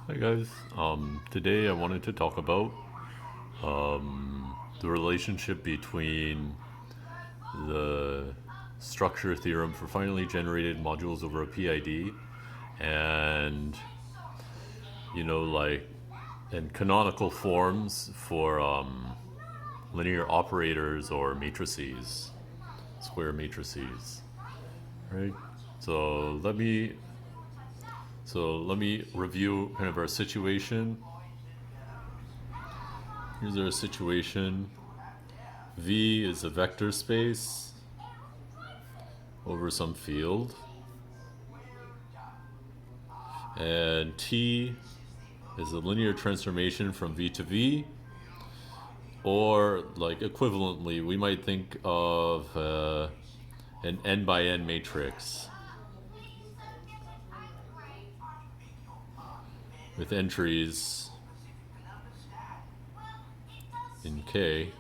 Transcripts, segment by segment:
Hi guys. Today I wanted to talk about the relationship between the structure theorem for finally generated modules over a PID and like and canonical forms for linear operators or matrices, square matrices, right? So let me let me review kind of our situation. Here's our situation. V is a vector space over some field. And T is a linear transformation from V to V. Or, like, equivalently, we might think of an n by n matrix with entries in K.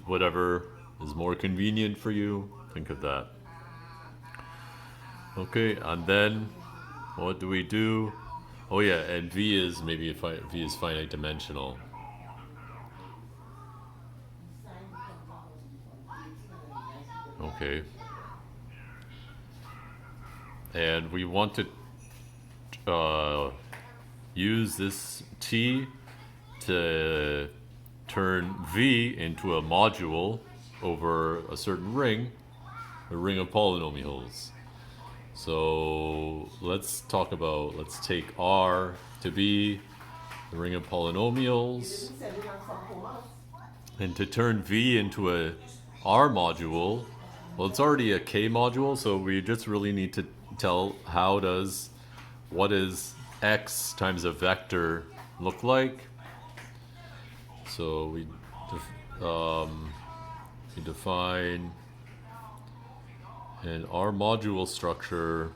Whatever is more convenient for you, think of that. Okay, and then what do we do? Oh yeah, and V is V is finite dimensional. Okay, and we want to use this T to turn V into a module over a certain ring, a ring of polynomials. So let's take R to be the ring of polynomials. And to turn V into a R module, well, it's already a K module, so we just really need to tell what is X times a vector look like. So we define an R module structure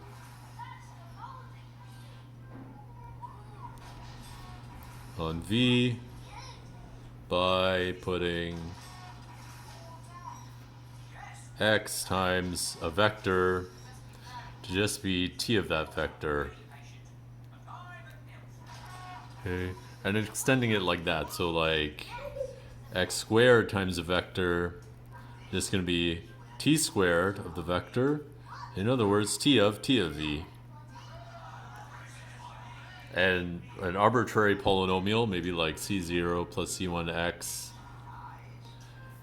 on V by putting X times a vector to just be T of that vector. Okay, and extending it like that, so like X squared times a vector is going to be T squared of the vector. In other words, T of V. And an arbitrary polynomial, maybe like C0 plus C1x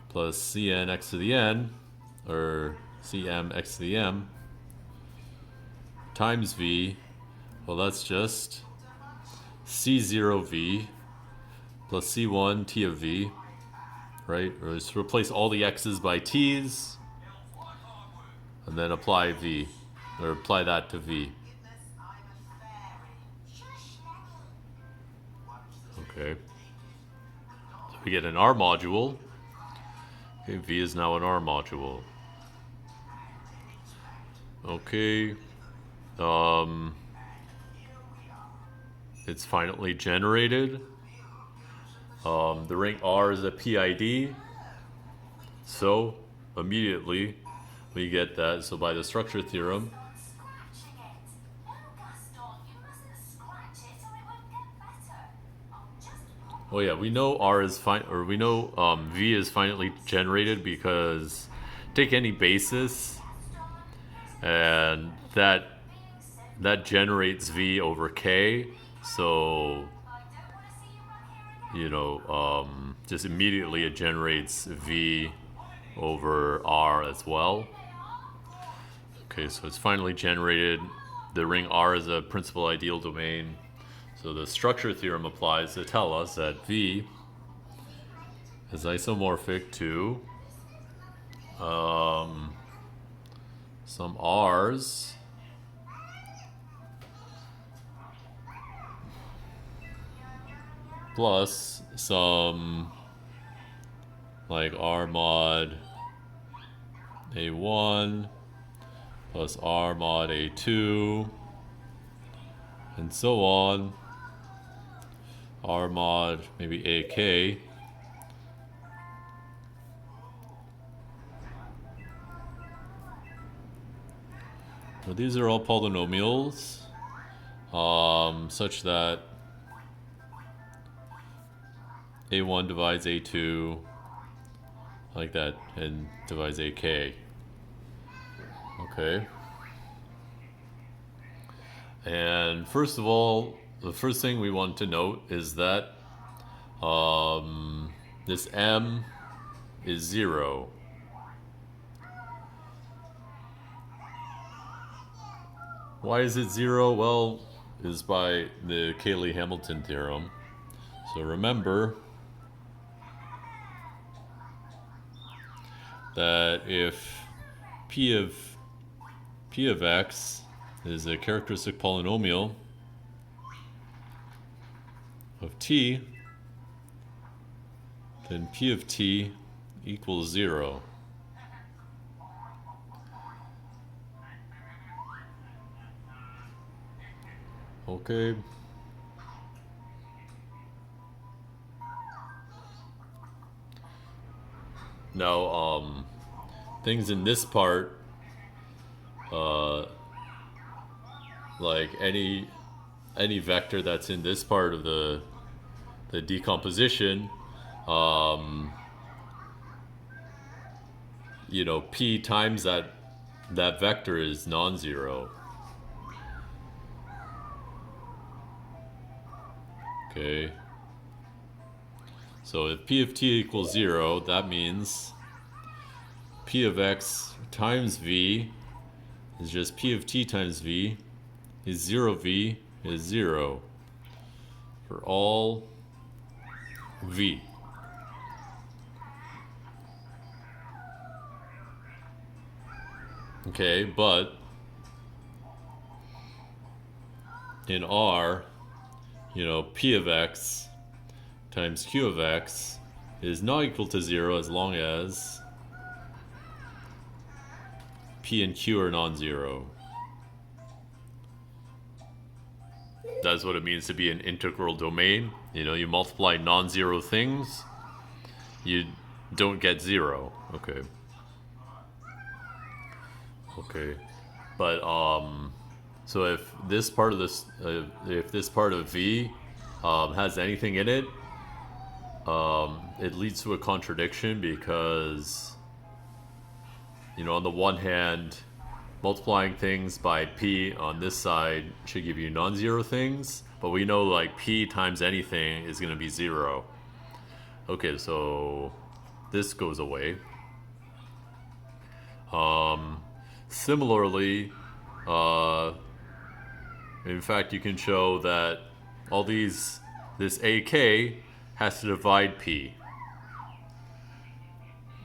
plus Cn x to the n, or Cm x to the m, times V, well, that's just C0V plus C1 T of V, right? Or just replace all the x's by t's, and then apply V, or apply that to V. Okay. So we get an R module. Okay, V is now an R module. Okay. It's finally generated. The ring R is a PID. So immediately we get that. So by the structure theorem, oh yeah, we know V is finitely generated because take any basis, and that generates V over K. So just immediately it generates V over R as well. Okay, so it's finally generated. The ring R is a principal ideal domain. So the structure theorem applies to tell us that V is isomorphic to some R's plus some like R mod A1 plus R mod A2 and so on, R mod maybe AK. So these are all polynomials. such that A1 divides A2 like that and divides AK. Okay. And first of all, the first thing we want to note is that this M is 0. Why is it 0? Well, is by the Cayley-Hamilton theorem. So remember that if P of X is a characteristic polynomial of T, then P of T equals 0. Okay. Now, things in this part, like any vector that's in this part of the decomposition, you know, P times that vector is non-zero. Okay. So if P of T equals 0, that means P of X times V is just P of T times V is 0V is 0 for all V. Okay, but in R, you know, P of X times Q of X is not equal to 0 as long as P and Q are non-zero. That's what it means to be an integral domain. You know, you multiply non-zero things, you don't get 0. Okay. Okay. But so if this part of this if this part of V has anything in it, it leads to a contradiction because, you know, on the one hand, multiplying things by P on this side should give you non-zero things, but we know like P times anything is going to be 0. Okay, so this goes away. Similarly, in fact, you can show that all this AK has to divide P.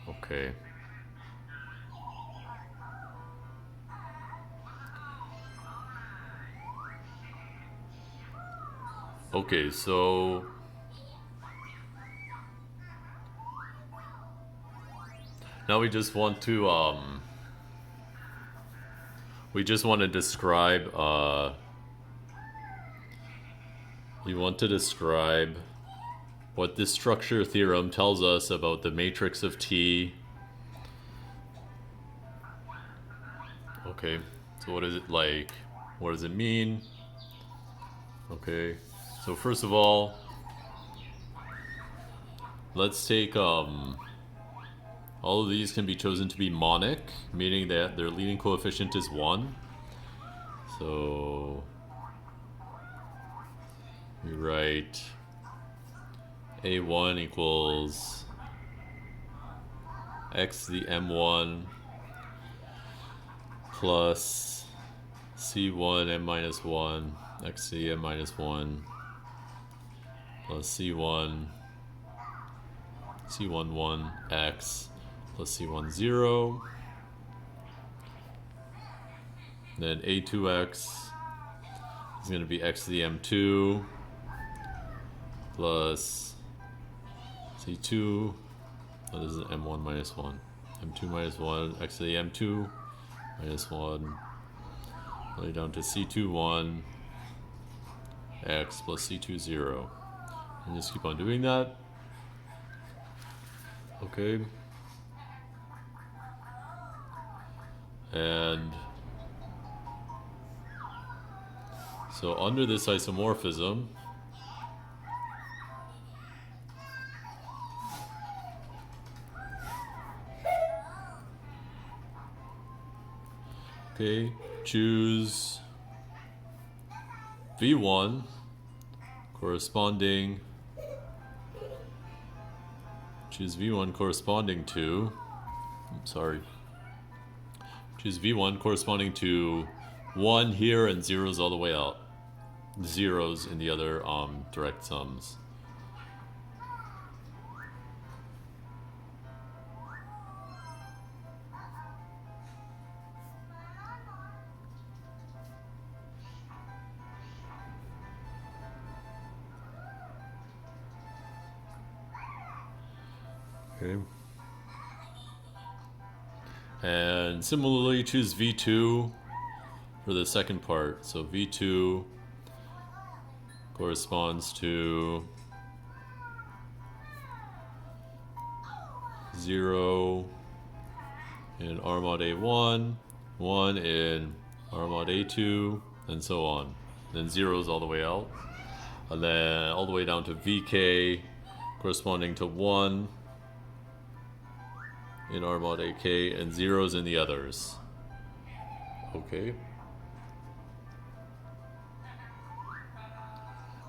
Okay. Okay, so now we just want to describe we want to describe what this structure theorem tells us about the matrix of T. Okay, so what is it like? What does it mean? Okay, so first of all, let's take all of these can be chosen to be monic, meaning that their leading coefficient is 1. So we write A1 equals x to the m1 plus c1 m minus 1 x to the m minus 1 plus c1 1 x plus c1 0. Then a2x is going to be x to the m2 plus c2. Oh, this is m1 minus 1. m2 minus 1 x to the m2 minus 1. Lay down to c2 1 x plus c2 0. And just keep on doing that. Okay. And So under this isomorphism, okay, choose V1 corresponding to, choose V1 corresponding to 1 here and zeros all the way out. Zeros in the other direct sums. Okay. And similarly, choose V2 for the second part. So V2 corresponds to 0 in R mod A1, 1 in R mod A2, and so on. Then zeros all the way out. And then all the way down to VK corresponding to 1 in R mod AK and zeros in the others. Okay.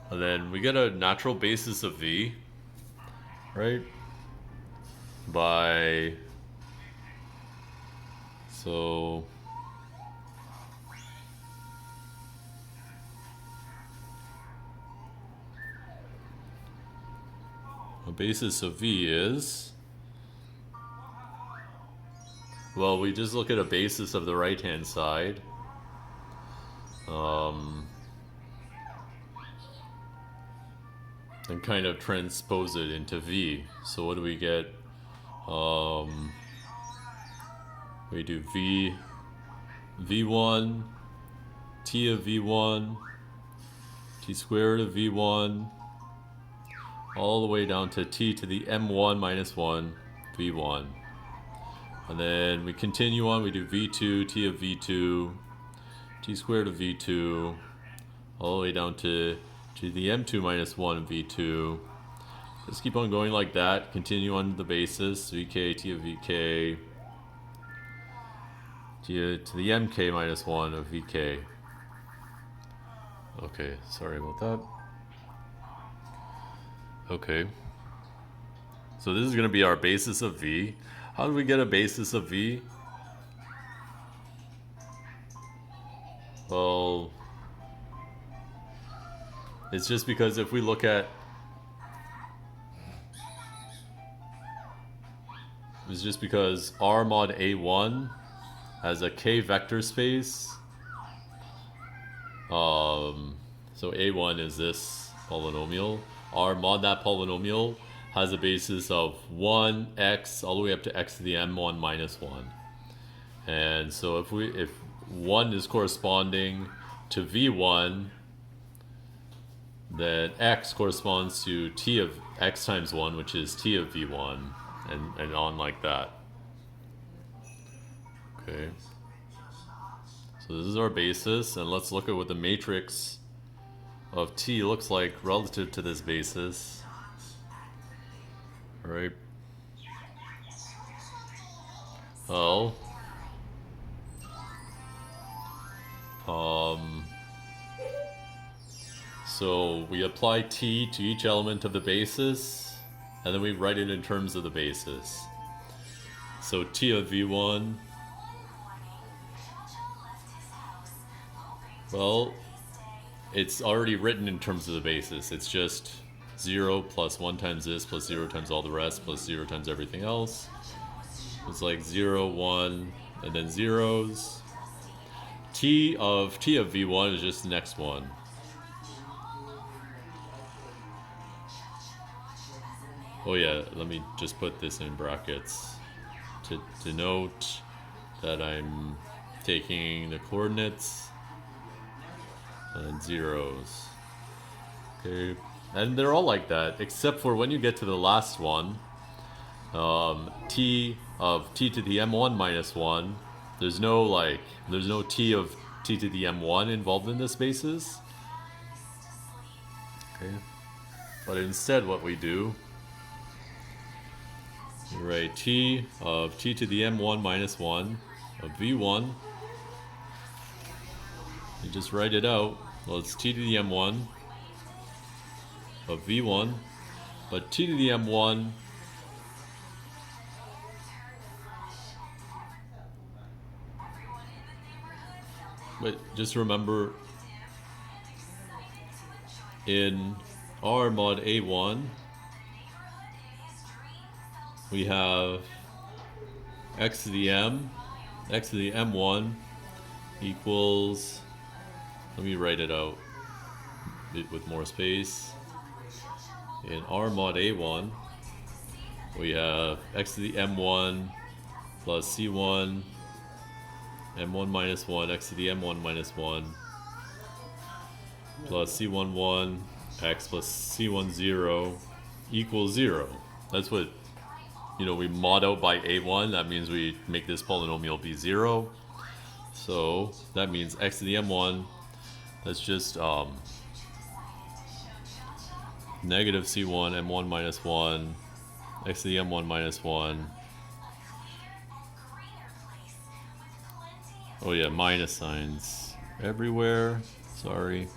And then we get a natural basis of V, right? By, so a basis of V is, well, we just look at a basis of the right-hand side. And kind of transpose it into V. So what do we get? We do V1, T of V1, T squared of V1, all the way down to T to the M1 minus 1, V1. And then we continue on, we do V2, T of V2, T squared of V2, all the way down to the M2 minus 1 V2. Just keep on going like that. Continue on the basis. VK, T of VK. T to the MK minus 1 of VK. Okay, sorry about that. Okay. So this is going to be our basis of V. How do we get a basis of V? Well, it's just because if we look at, it's just because R mod A1 has a K vector space. So A1 is this polynomial. R mod that polynomial has a basis of 1, x, all the way up to x to the m1 minus 1. And so if 1 is corresponding to V1, then x corresponds to t of x times 1, which is t of v1, and on like that. Okay. So this is our basis, and let's look at what the matrix of t looks like relative to this basis. All right. Well, so we apply t to each element of the basis, and then we write it in terms of the basis. So t of v1, well, it's already written in terms of the basis. It's just 0 plus 1 times this plus 0 times all the rest plus 0 times everything else. It's like 0, 1, and then zeros. T of v1 is just the next one. Oh yeah, let me just put this in brackets to denote that I'm taking the coordinates and zeros. Okay, and they're all like that, except for when you get to the last one, t of t to the m1 minus 1, there's no t of t to the m1 involved in this basis. Okay. But instead what we do, we write t of t to the m1 minus 1 of v1. You just write it out. Well, it's t to the m1 of v1, but t to the m1 but just remember in R mod A1 we have x to the m1 equals, let me write it out with more space. In R mod A1 we have x to the m1 plus c1 m1 minus 1 x to the m1 minus 1 plus c11 x plus c10 equals 0. That's what, we mod out by a1. That means we make this polynomial be 0. So that means x to the m1, that's just negative c1 m1 minus 1 x to the m1 minus 1. Oh yeah, minus signs everywhere. Sorry.